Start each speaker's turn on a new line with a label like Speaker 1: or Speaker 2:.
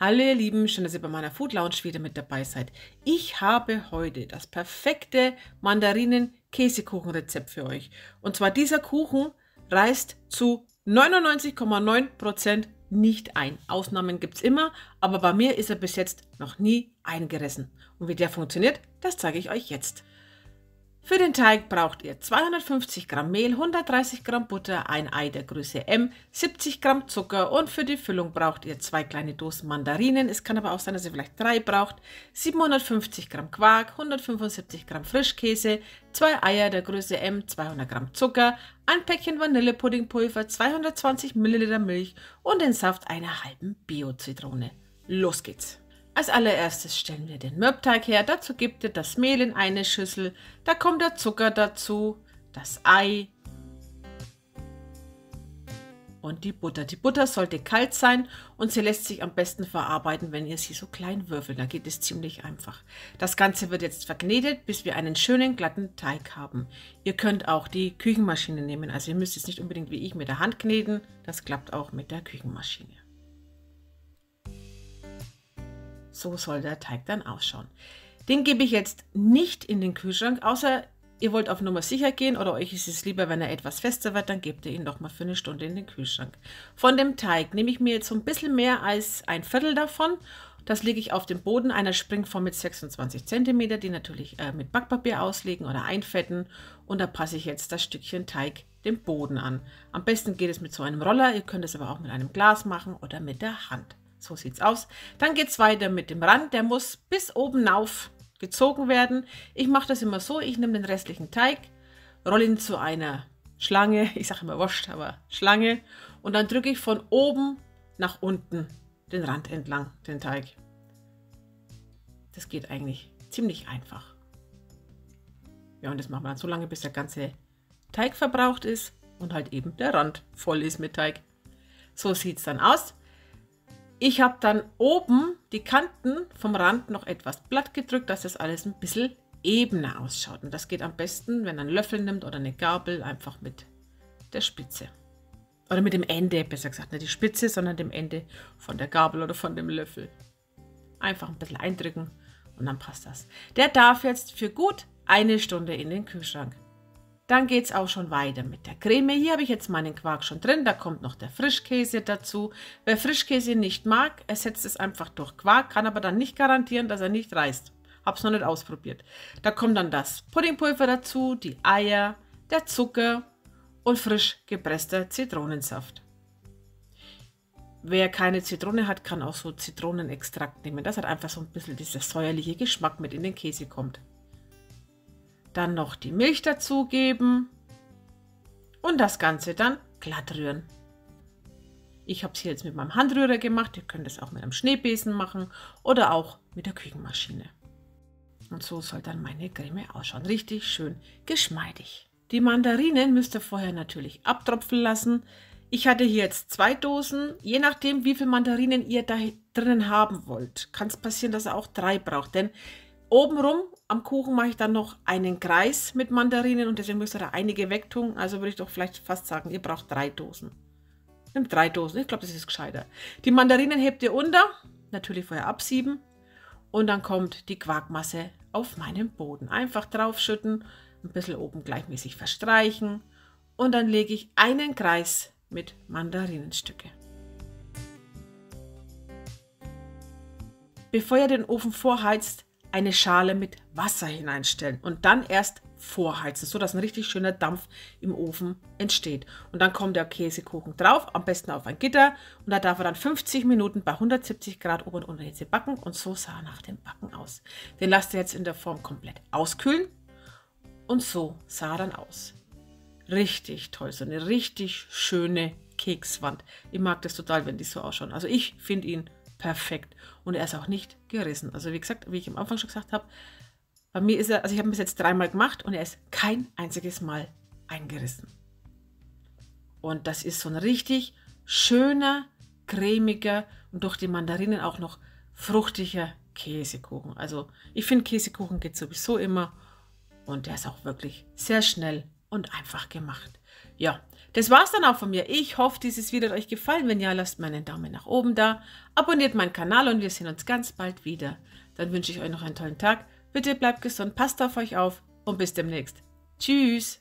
Speaker 1: Hallo ihr Lieben, schön, dass ihr bei meiner Food Lounge wieder mit dabei seid. Ich habe heute das perfekte Mandarinen-Käsekuchen-Rezept für euch. Und zwar dieser Kuchen reißt zu 99,9% nicht ein. Ausnahmen gibt es immer, aber bei mir ist er bis jetzt noch nie eingerissen. Und wie der funktioniert, das zeige ich euch jetzt. Für den Teig braucht ihr 250 Gramm Mehl, 130 Gramm Butter, ein Ei der Größe M, 70 Gramm Zucker und für die Füllung braucht ihr 2 kleine Dosen Mandarinen. Es kann aber auch sein, dass ihr vielleicht 3 braucht, 750 Gramm Quark, 175 Gramm Frischkäse, 2 Eier der Größe M, 200 Gramm Zucker, ein Päckchen Vanillepuddingpulver, 220 Milliliter Milch und den Saft einer halben Bio-Zitrone. Los geht's! Als allererstes stellen wir den Mürbteig her. Dazu gebt ihr das Mehl in eine Schüssel. Da kommt der Zucker dazu, das Ei und die Butter. Die Butter sollte kalt sein und sie lässt sich am besten verarbeiten, wenn ihr sie so klein würfelt. Da geht es ziemlich einfach. Das Ganze wird jetzt verknetet, bis wir einen schönen glatten Teig haben. Ihr könnt auch die Küchenmaschine nehmen. Also ihr müsst es nicht unbedingt wie ich mit der Hand kneten. Das klappt auch mit der Küchenmaschine. So soll der Teig dann ausschauen. Den gebe ich jetzt nicht in den Kühlschrank, außer ihr wollt auf Nummer sicher gehen oder euch ist es lieber, wenn er etwas fester wird, dann gebt ihr ihn noch mal für eine Stunde in den Kühlschrank. Von dem Teig nehme ich mir jetzt so ein bisschen mehr als ein Viertel davon. Das lege ich auf den Boden einer Springform mit 26 cm, die natürlich mit Backpapier auslegen oder einfetten. Und da passe ich jetzt das Stückchen Teig dem Boden an. Am besten geht es mit so einem Roller, ihr könnt es aber auch mit einem Glas machen oder mit der Hand. So sieht es aus. Dann geht es weiter mit dem Rand. Der muss bis oben auf gezogen werden. Ich mache das immer so. Ich nehme den restlichen Teig, rolle ihn zu einer Schlange. Ich sage immer Wurst, aber Schlange. Und dann drücke ich von oben nach unten den Rand entlang, den Teig. Das geht eigentlich ziemlich einfach. Ja, und das machen wir dann so lange, bis der ganze Teig verbraucht ist und halt eben der Rand voll ist mit Teig. So sieht es dann aus. Ich habe dann oben die Kanten vom Rand noch etwas glatt gedrückt, dass das alles ein bisschen ebener ausschaut. Und das geht am besten, wenn ihr einen Löffel nimmt oder eine Gabel, einfach mit der Spitze. Oder mit dem Ende, besser gesagt, nicht die Spitze, sondern dem Ende von der Gabel oder von dem Löffel. Einfach ein bisschen eindrücken und dann passt das. Der darf jetzt für gut eine Stunde in den Kühlschrank. Dann geht es auch schon weiter mit der Creme. Hier habe ich jetzt meinen Quark schon drin. Da kommt noch der Frischkäse dazu. Wer Frischkäse nicht mag, ersetzt es einfach durch Quark, kann aber dann nicht garantieren, dass er nicht reißt. Habe es noch nicht ausprobiert. Da kommt dann das Puddingpulver dazu, die Eier, der Zucker und frisch gepresster Zitronensaft. Wer keine Zitrone hat, kann auch so Zitronenextrakt nehmen. Das hat einfach so ein bisschen dieser säuerliche Geschmack mit in den Käse kommt. Dann noch die Milch dazugeben und das Ganze dann glatt rühren. Ich habe es hier jetzt mit meinem Handrührer gemacht. Ihr könnt es auch mit einem Schneebesen machen oder auch mit der Küchenmaschine. Und so soll dann meine Creme ausschauen. Richtig schön geschmeidig. Die Mandarinen müsst ihr vorher natürlich abtropfen lassen. Ich hatte hier jetzt 2 Dosen. Je nachdem, wie viel Mandarinen ihr da drinnen haben wollt, kann es passieren, dass ihr auch 3 braucht. Denn obenrum am Kuchen mache ich dann noch einen Kreis mit Mandarinen und deswegen müsst ihr da einige wegtun. Also würde ich doch vielleicht fast sagen, ihr braucht 3 Dosen. Nehmt 3 Dosen, ich glaube, das ist gescheiter. Die Mandarinen hebt ihr unter, natürlich vorher absieben. Und dann kommt die Quarkmasse auf meinen Boden. Einfach draufschütten, ein bisschen oben gleichmäßig verstreichen. Und dann lege ich einen Kreis mit Mandarinenstücke. Bevor ihr den Ofen vorheizt, eine Schale mit Wasser hineinstellen und dann erst vorheizen, so dass ein richtig schöner Dampf im Ofen entsteht. Und dann kommt der Käsekuchen drauf, am besten auf ein Gitter und da darf er dann 50 Minuten bei 170 Grad Ober- und Unterhitze backen und so sah er nach dem Backen aus. Den lasst ihr jetzt in der Form komplett auskühlen und so sah er dann aus. Richtig toll, so eine richtig schöne Kekswand. Ich mag das total, wenn die so ausschauen. Also ich finde ihn perfekt. Und er ist auch nicht gerissen. Also wie gesagt, wie ich am Anfang schon gesagt habe, bei mir ist er, also ich habe ihn bis jetzt 3-mal gemacht und er ist kein einziges Mal eingerissen. Und das ist so ein richtig schöner, cremiger und durch die Mandarinen auch noch fruchtiger Käsekuchen. Also ich finde, Käsekuchen geht sowieso immer und der ist auch wirklich sehr schnell und einfach gemacht. Ja, das war's dann auch von mir. Ich hoffe, dieses Video hat euch gefallen. Wenn ja, lasst mir einen Daumen nach oben da, abonniert meinen Kanal und wir sehen uns ganz bald wieder. Dann wünsche ich euch noch einen tollen Tag. Bitte bleibt gesund, passt auf euch auf und bis demnächst. Tschüss!